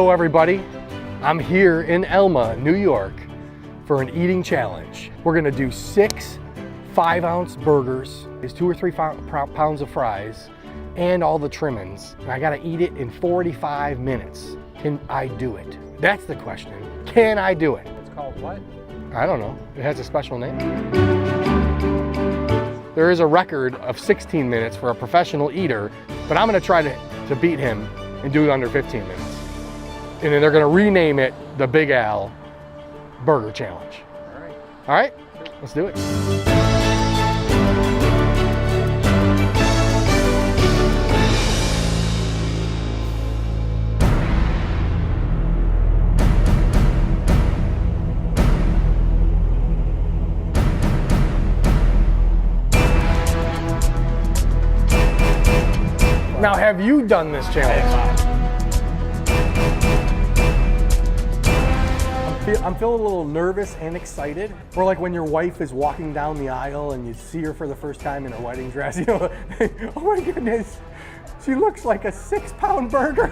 Hello everybody, I'm here in Elma, New York for an eating challenge. We're gonna do 6 5-ounce burgers, 2 or 3 pounds of fries, and all the trimmings. And I gotta eat it in 45 minutes. Can I do it? That's the question. Can I do it? It's called what? I don't know, it has a special name. There is a record of 16 minutes for a professional eater, but I'm gonna try to beat him and do it under 15 minutes. And then they're gonna rename it the Big Al Burger Challenge. All right. All right, let's do it. Now, have you done this challenge? I'm feeling a little nervous and excited. Or like when your wife is walking down the aisle and you see her for the first time in her wedding dress, you know, oh my goodness, she looks like a 6-pound burger.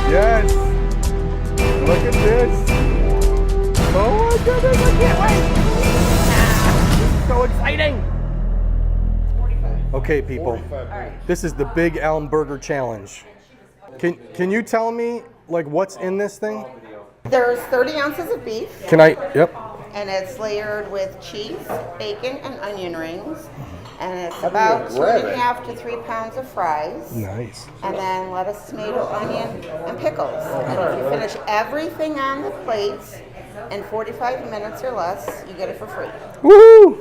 Yes, look at this. Oh my goodness, I can't wait. This is so exciting. Okay, people, this is the Big Elm Burger Challenge. Can you tell me, like, what's in this thing? There's 30 ounces of beef. Can I, yep. And it's layered with cheese, bacon, and onion rings. And it's about 2.5 to 3 pounds of fries. Nice. And then lettuce, tomato, onion, and pickles. And if you finish everything on the plates in 45 minutes or less, you get it for free. Woohoo!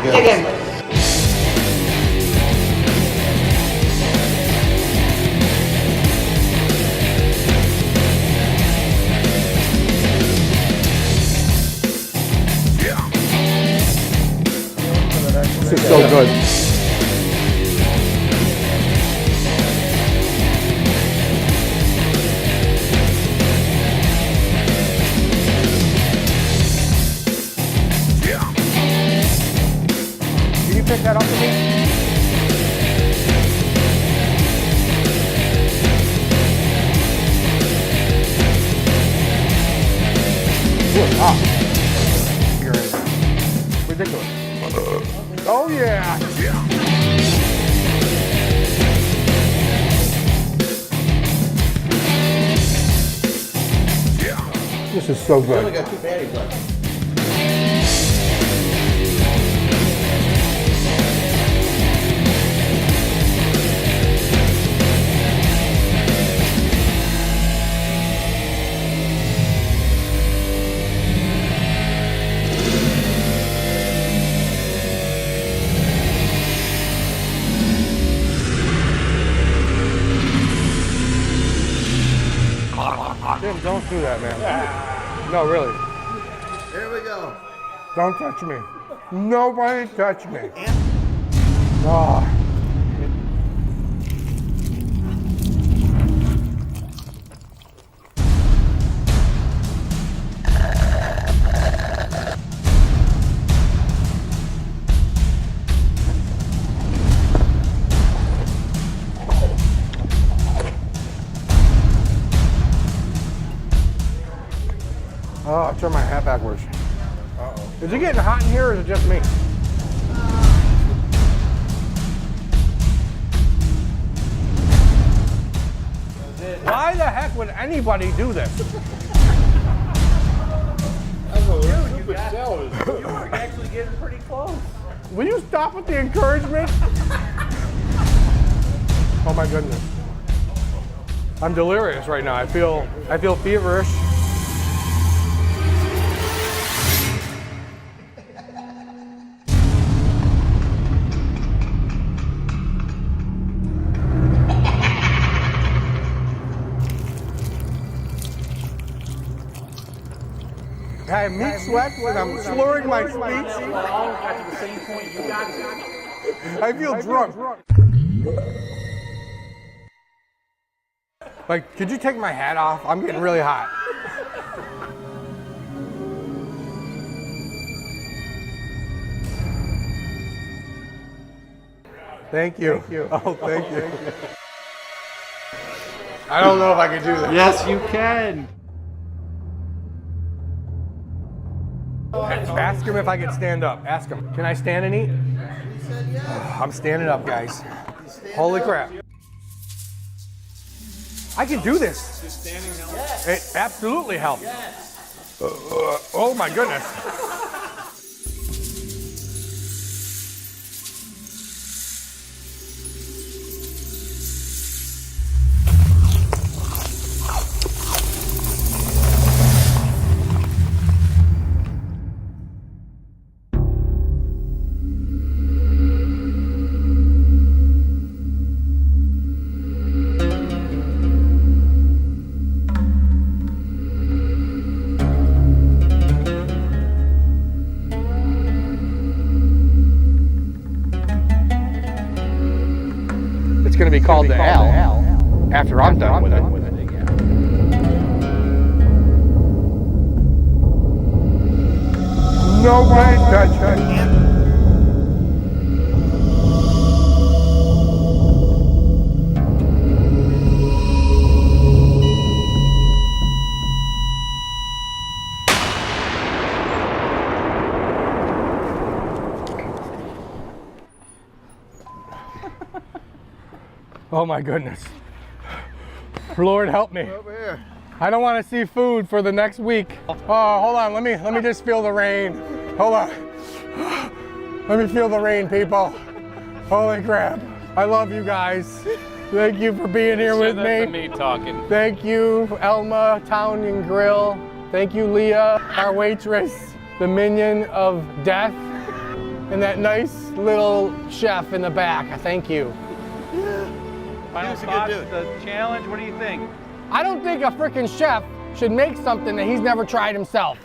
Again. This is so good. Can you pick that up for me? Good. Ah. You're in there. Ridiculous. Oh yeah! This is so good. We only got 2 patties left. Jim, don't do that, man. No, really. Here we go. Don't touch me. Nobody touch me. Oh. Oh, I turned my hat backwards. Uh-oh. Is it getting hot in here or is it just me? Why the heck would anybody do this? You were actually getting pretty close. Will you stop with the encouragement? Oh my goodness. I'm delirious right now. I feel feverish. I have meat sweats and I'm slurring my speech. We all got to the same point you got to. I feel drunk. Like, could you take my hat off? I'm getting really hot. Thank you. Oh, thank you. I don't know if I can do this. Yes, you can. Ask him if I can stand up. Ask him. Can I stand and eat? I'm standing up, guys. Holy crap. I can do this. Just standing helps. It absolutely helps. Oh my goodness. It's going to be called the L after I'm done with it. Nobody touch it. Oh my goodness. Lord help me. I don't want to see food for the next week. Oh, hold on. Let me just feel the rain. Hold on. Let me feel the rain, people. Holy crap. I love you guys. Thank you for being here with me. That's me talking. Thank you, Elma Towne Grille. Thank you, Leah, our waitress, the Minion of Death, and that nice little chef in the back. Thank you. Final thoughts, the challenge, what do you think? I don't think a freaking chef should make something that he's never tried himself.